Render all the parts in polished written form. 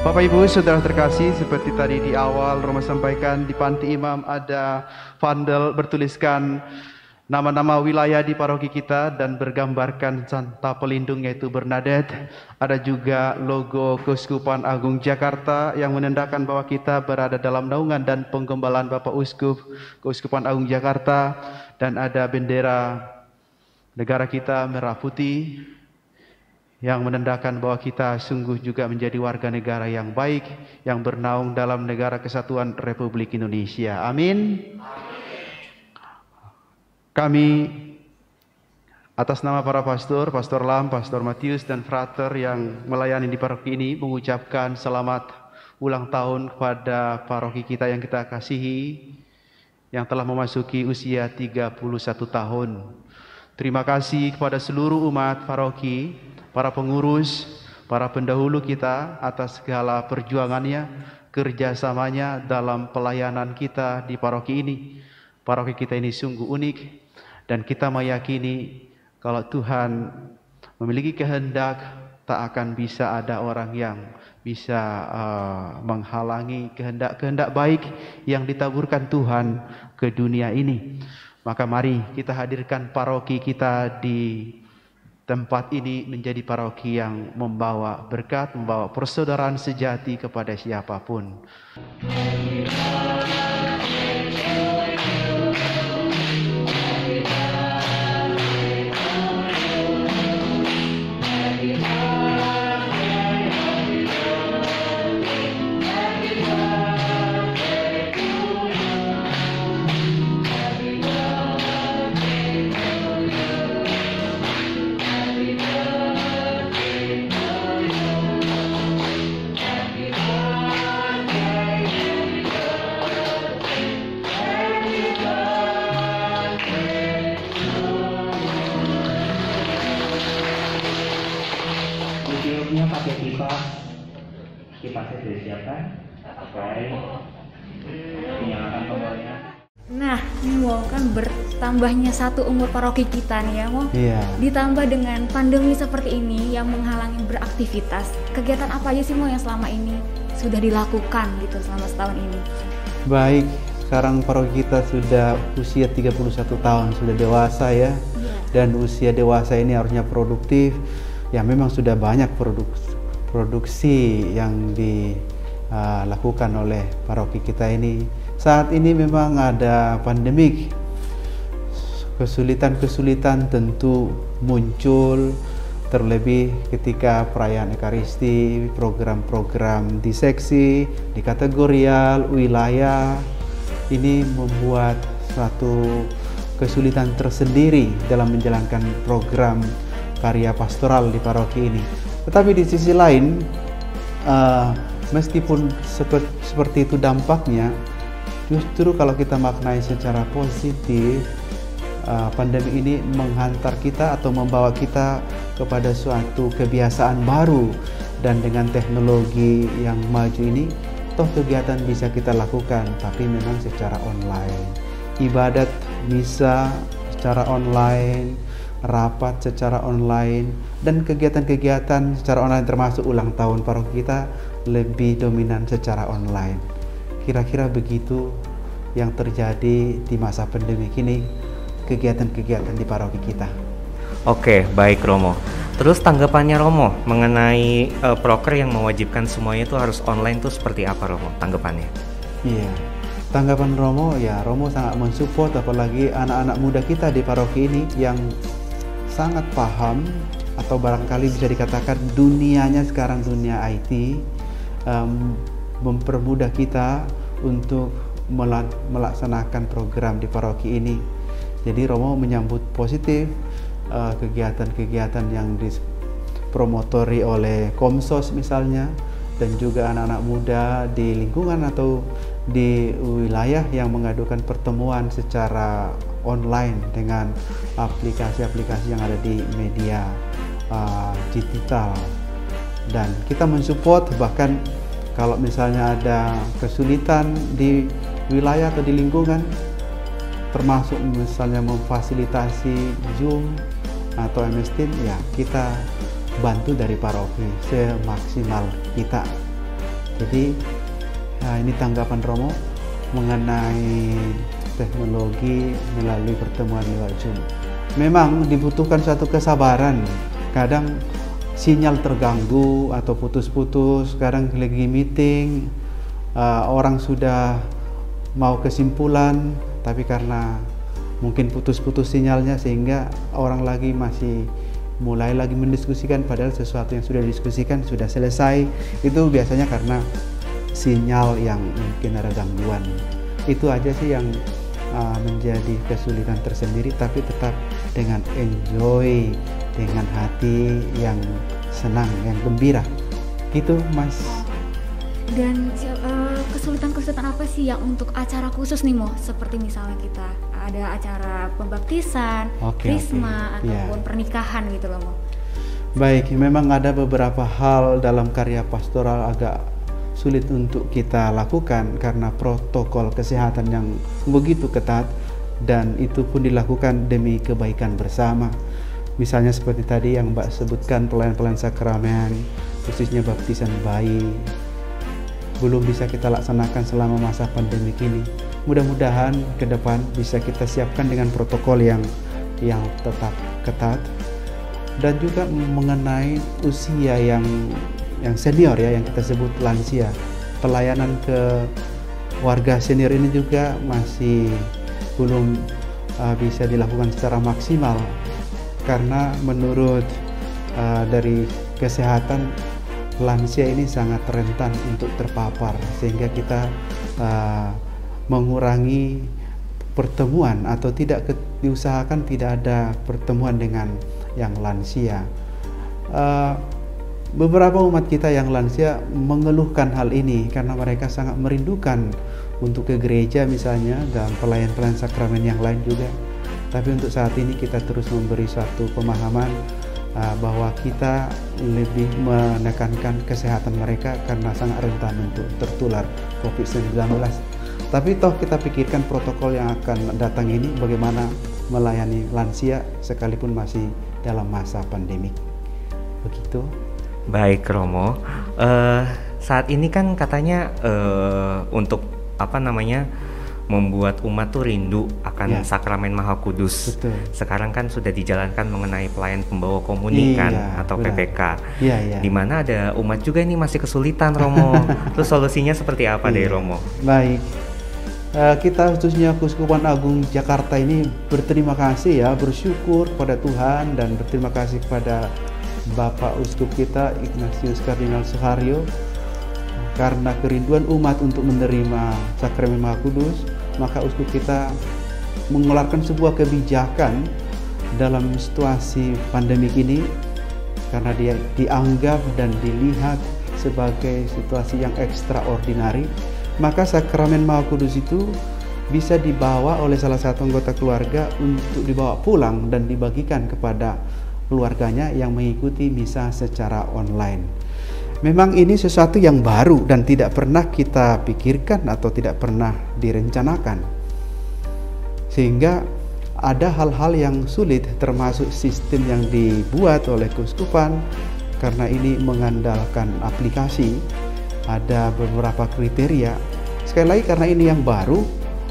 Bapak Ibu Saudara terkasih, seperti tadi di awal Romo sampaikan, di panti imam ada vandal bertuliskan nama-nama wilayah di paroki kita dan bergambarkan Santa Pelindung yaitu Bernadette. Ada juga logo Keuskupan Agung Jakarta yang menandakan bahwa kita berada dalam naungan dan penggembalaan Bapak Uskup Keuskupan Agung Jakarta, dan ada bendera negara kita merah putih yang menandakan bahwa kita sungguh juga menjadi warga negara yang baik, yang bernaung dalam negara kesatuan Republik Indonesia. Amin. Kami atas nama para pastor, Pastor Lam, Pastor Matius, dan Frater yang melayani di paroki ini mengucapkan selamat ulang tahun kepada paroki kita yang kita kasihi, yang telah memasuki usia 31 tahun. Terima kasih kepada seluruh umat paroki, para pengurus, para pendahulu kita atas segala perjuangannya, kerjasamanya dalam pelayanan kita di paroki ini. Paroki kita ini sungguh unik, dan kita meyakini kalau Tuhan memiliki kehendak, tak akan bisa ada orang yang bisa menghalangi kehendak-kehendak baik yang ditaburkan Tuhan ke dunia ini. Maka mari kita hadirkan paroki kita di tempat ini menjadi paroki yang membawa berkat, membawa persaudaraan sejati kepada siapapun. Pakai kipasnya sudah disiapkan. Oke, nyalakan kompornya. Nah, ini mau kan bertambahnya satu umur paroki kita nih ya, mau. Iya. Ditambah dengan pandemi seperti ini yang menghalangi beraktivitas. Kegiatan apa aja sih mau yang selama ini sudah dilakukan gitu selama setahun ini? Baik, sekarang paroki kita sudah usia 31 tahun, sudah dewasa ya. Dan usia dewasa ini harusnya produktif. Ya memang sudah banyak produksi yang dilakukan oleh paroki kita ini. Saat ini memang ada pandemik, kesulitan-kesulitan tentu muncul, terlebih ketika perayaan Ekaristi, program-program di seksi, di kategorial, wilayah, ini membuat suatu kesulitan tersendiri dalam menjalankan program karya pastoral di paroki ini. Tetapi di sisi lain, meskipun seperti itu dampaknya, justru kalau kita maknai secara positif, pandemi ini menghantar kita atau membawa kita kepada suatu kebiasaan baru, dan dengan teknologi yang maju ini, toh kegiatan bisa kita lakukan, tapi memang secara online. Ibadat bisa secara online, rapat secara online, dan kegiatan-kegiatan secara online termasuk ulang tahun paroki kita lebih dominan secara online. Kira-kira begitu yang terjadi di masa pandemi ini, kegiatan-kegiatan di paroki kita. Oke, baik Romo. Terus tanggapannya Romo mengenai proker yang mewajibkan semuanya itu harus online itu seperti apa Romo tanggapannya? Iya, tanggapan Romo ya, Romo sangat mensupport, apalagi anak-anak muda kita di paroki ini yang sangat paham, atau barangkali bisa dikatakan dunianya sekarang dunia IT, mempermudah kita untuk melaksanakan program di paroki ini. Jadi Romo menyambut positif kegiatan-kegiatan yang dipromotori oleh Komsos misalnya, dan juga anak-anak muda di lingkungan atau di wilayah yang mengadukan pertemuan secara online dengan aplikasi-aplikasi yang ada di media digital. Dan kita mensupport, bahkan kalau misalnya ada kesulitan di wilayah atau di lingkungan, termasuk misalnya memfasilitasi Zoom atau MS Team, ya kita bantu dari paroki semaksimal kita. Jadi ini tanggapan Romo mengenai teknologi melalui pertemuan lewat Zoom. Memang dibutuhkan suatu kesabaran. Kadang sinyal terganggu atau putus-putus, kadang lagi meeting, orang sudah mau kesimpulan, tapi karena mungkin putus-putus sinyalnya sehingga orang lagi masih mulai lagi mendiskusikan padahal sesuatu yang sudah didiskusikan sudah selesai. Itu biasanya karena sinyal yang mungkin ada gangguan. Itu aja sih yang menjadi kesulitan tersendiri, tapi tetap dengan enjoy, dengan hati yang senang, yang gembira. Gitu Mas. Dan kesulitan-kesulitan apa sih yang untuk acara khusus nih Mo? Seperti misalnya kita ada acara pembaptisan, krisma, ataupun pernikahan gitu loh Mo. Baik, memang ada beberapa hal dalam karya pastoral agak sulit untuk kita lakukan karena protokol kesehatan yang begitu ketat, dan itu pun dilakukan demi kebaikan bersama. Misalnya seperti tadi yang Mbak sebutkan, pelayan-pelayan sakramen, khususnya baptisan bayi, belum bisa kita laksanakan selama masa pandemi ini. Mudah-mudahan ke depan bisa kita siapkan dengan protokol yang tetap ketat. Dan juga mengenai usia yang senior ya, yang kita sebut lansia, pelayanan ke warga senior ini juga masih belum bisa dilakukan secara maksimal karena menurut dari kesehatan lansia ini sangat rentan untuk terpapar, sehingga kita mengurangi pertemuan atau diusahakan tidak ada pertemuan dengan yang lansia. Beberapa umat kita yang lansia mengeluhkan hal ini karena mereka sangat merindukan untuk ke gereja misalnya, dan pelayan-pelayan sakramen yang lain juga. Tapi untuk saat ini kita terus memberi suatu pemahaman bahwa kita lebih menekankan kesehatan mereka karena sangat rentan untuk tertular COVID-19. Tapi toh kita pikirkan protokol yang akan datang ini, bagaimana melayani lansia sekalipun masih dalam masa pandemik. Begitu. Baik Romo, saat ini kan katanya untuk membuat umat tuh rindu akan sakramen Maha Kudus. Betul. Sekarang kan sudah dijalankan mengenai pelayan pembawa komuni atau benar. PPK. Di mana ada umat juga ini masih kesulitan Romo. Terus solusinya seperti apa deh Romo? Baik. Kita khususnya Keuskupan Agung Jakarta ini berterima kasih ya, bersyukur kepada Tuhan dan berterima kasih kepada Bapak Uskup kita Ignatius Kardinal Suharyo karena kerinduan umat untuk menerima sakramen Maha Kudus. Maka Uskup kita mengeluarkan sebuah kebijakan dalam situasi pandemi ini karena dia dianggap dan dilihat sebagai situasi yang ekstraordinari. Maka sakramen Maha Kudus itu bisa dibawa oleh salah satu anggota keluarga untuk dibawa pulang dan dibagikan kepada keluarganya yang mengikuti misa secara online. Memang ini sesuatu yang baru dan tidak pernah kita pikirkan atau tidak pernah direncanakan, sehingga ada hal-hal yang sulit, termasuk sistem yang dibuat oleh keuskupan karena ini mengandalkan aplikasi. Ada beberapa kriteria. Sekali lagi karena ini yang baru,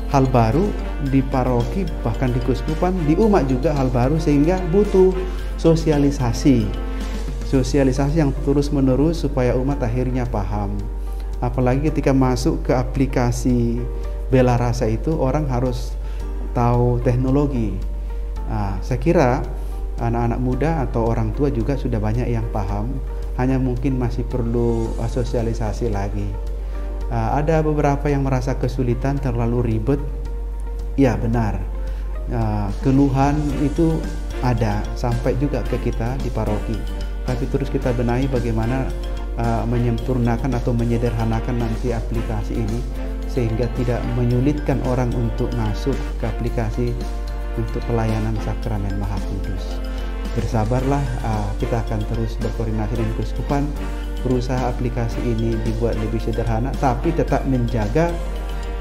hal baru di paroki, bahkan di keuskupan, di umat juga hal baru, sehingga butuh sosialisasi yang terus-menerus supaya umat akhirnya paham. Apalagi ketika masuk ke aplikasi Bela Rasa itu, orang harus tahu teknologi. Saya kira anak-anak muda atau orang tua juga sudah banyak yang paham, hanya mungkin masih perlu sosialisasi lagi. Ada beberapa yang merasa kesulitan, terlalu ribet. Ya benar, keluhan itu ada sampai juga ke kita di paroki, tapi terus kita benahi bagaimana menyempurnakan atau menyederhanakan nanti aplikasi ini sehingga tidak menyulitkan orang untuk masuk ke aplikasi untuk pelayanan sakramen Maha Kudus. Bersabarlah, kita akan terus berkoordinasi dengan keuskupan, berusaha aplikasi ini dibuat lebih sederhana tapi tetap menjaga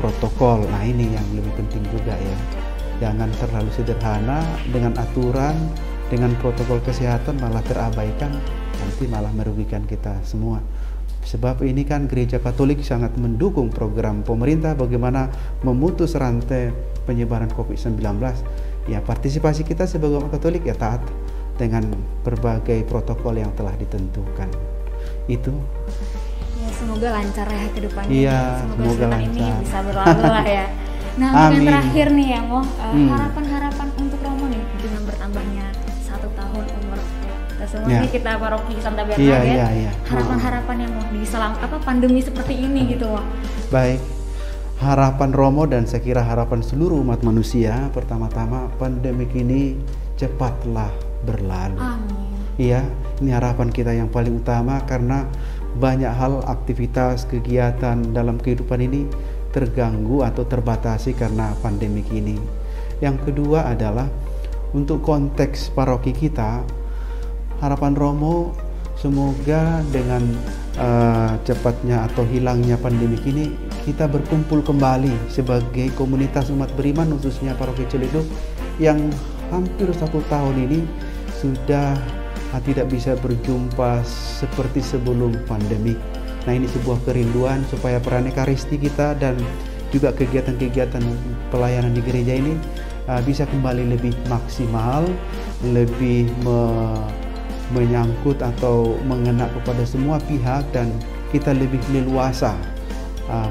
protokol. Nah ini yang lebih penting juga ya. Jangan terlalu sederhana dengan aturan, dengan protokol kesehatan malah terabaikan, nanti malah merugikan kita semua. Sebab ini kan gereja Katolik sangat mendukung program pemerintah bagaimana memutus rantai penyebaran COVID-19. Ya, partisipasi kita sebagai umat Katolik ya taat dengan berbagai protokol yang telah ditentukan. Itu. Ya, semoga lancar ya ke depannya. Iya, semoga lancar. Ini bisa berlalu lah ya. Nah, yang terakhir nih ya, Mo, harapan-harapan untuk Romo nih dengan bertambahnya 1 tahun umur kita semua nih, kita paroki Santa Bernadette. Harapan-harapan yang Mo di pandemi seperti ini gitu, Mo. Baik. Harapan Romo dan saya kira harapan seluruh umat manusia, pertama-tama pandemi ini cepatlah berlalu. Amin. Iya, ini harapan kita yang paling utama karena banyak hal aktivitas kegiatan dalam kehidupan ini terganggu atau terbatasi karena pandemi ini. Yang kedua adalah untuk konteks paroki kita, harapan Romo semoga dengan cepatnya atau hilangnya pandemi ini kita berkumpul kembali sebagai komunitas umat beriman khususnya paroki Ciledug yang hampir 1 tahun ini sudah tidak bisa berjumpa seperti sebelum pandemi. Nah, ini sebuah kerinduan supaya peran ekaristi kita dan juga kegiatan-kegiatan pelayanan di gereja ini bisa kembali lebih maksimal, lebih menyangkut atau mengena kepada semua pihak dan kita lebih leluasa.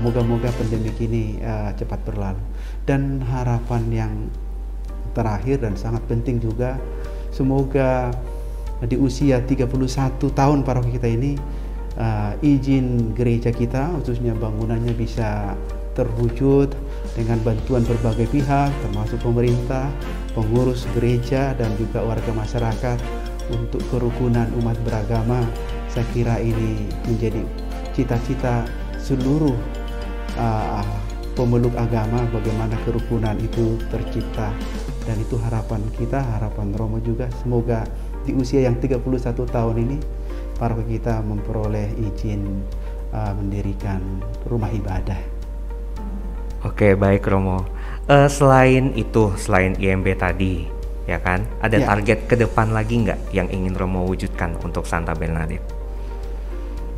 Moga-moga pandemi ini cepat berlalu. Dan harapan yang terakhir dan sangat penting juga, semoga di usia 31 tahun paroki kita ini izin gereja kita khususnya bangunannya bisa terwujud dengan bantuan berbagai pihak termasuk pemerintah, pengurus gereja dan juga warga masyarakat untuk kerukunan umat beragama. Saya kira ini menjadi cita-cita seluruh pemeluk agama bagaimana kerukunan itu tercipta, dan itu harapan kita, harapan Romo juga. Semoga di usia yang 31 tahun ini paroki kita memperoleh izin mendirikan rumah ibadah. Oke, baik Romo. Selain itu, selain IMB tadi, ya kan, ada target ke depan lagi nggak yang ingin Romo wujudkan untuk Santa Bernadette?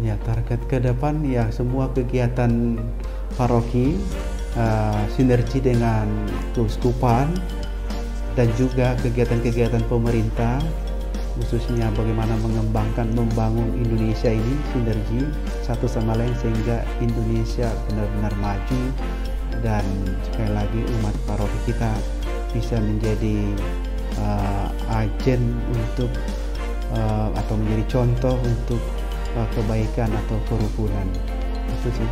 Ya, target ke depan ya semua kegiatan paroki sinergi dengan keuskupan dan juga kegiatan-kegiatan pemerintah khususnya bagaimana membangun Indonesia ini sinergi satu sama lain sehingga Indonesia benar-benar maju dan sekali lagi umat paroki kita bisa menjadi agen untuk atau menjadi contoh untuk kebaikan atau kerukunan. Itu sih.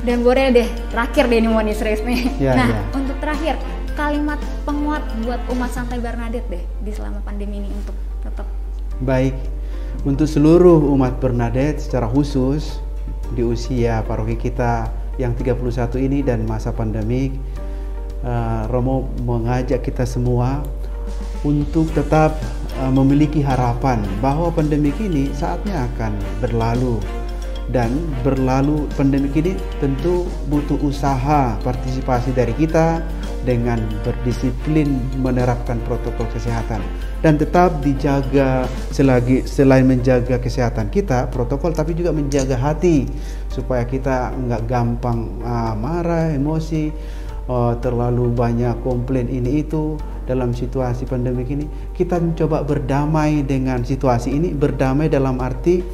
Dan boleh deh terakhir deh ini mau serius nih. Untuk terakhir kalimat penguat buat umat Santa Bernadette deh di selama pandemi ini untuk tetap baik. Untuk seluruh umat Bernadette secara khusus di usia paroki kita yang 31 ini dan masa pandemik, Romo mengajak kita semua untuk tetap memiliki harapan bahwa pandemi ini saatnya akan berlalu, dan berlalu pandemi ini tentu butuh usaha partisipasi dari kita dengan berdisiplin menerapkan protokol kesehatan dan tetap dijaga selain menjaga kesehatan kita protokol tapi juga menjaga hati supaya kita nggak gampang marah, emosi, terlalu banyak komplain ini itu. Dalam situasi pandemi ini kita mencoba berdamai dengan situasi ini, berdamai dalam arti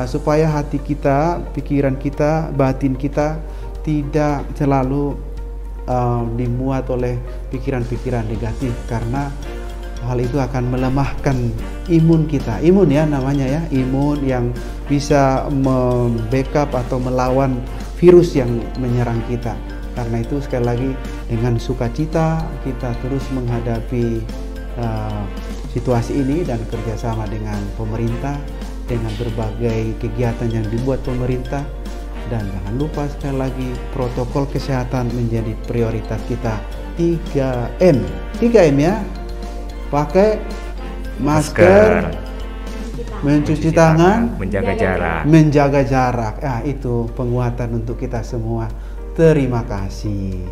supaya hati kita, pikiran kita, batin kita tidak selalu dimuat oleh pikiran-pikiran negatif, karena hal itu akan melemahkan imun kita, imun ya namanya ya, imun yang bisa membackup atau melawan virus yang menyerang kita. Karena itu sekali lagi dengan sukacita kita terus menghadapi situasi ini dan kerjasama dengan pemerintah dengan berbagai kegiatan yang dibuat pemerintah, dan jangan lupa sekali lagi protokol kesehatan menjadi prioritas kita. 3M ya, pakai masker, mencuci tangan, menjaga jarak. Itu penguatan untuk kita semua. Terima kasih.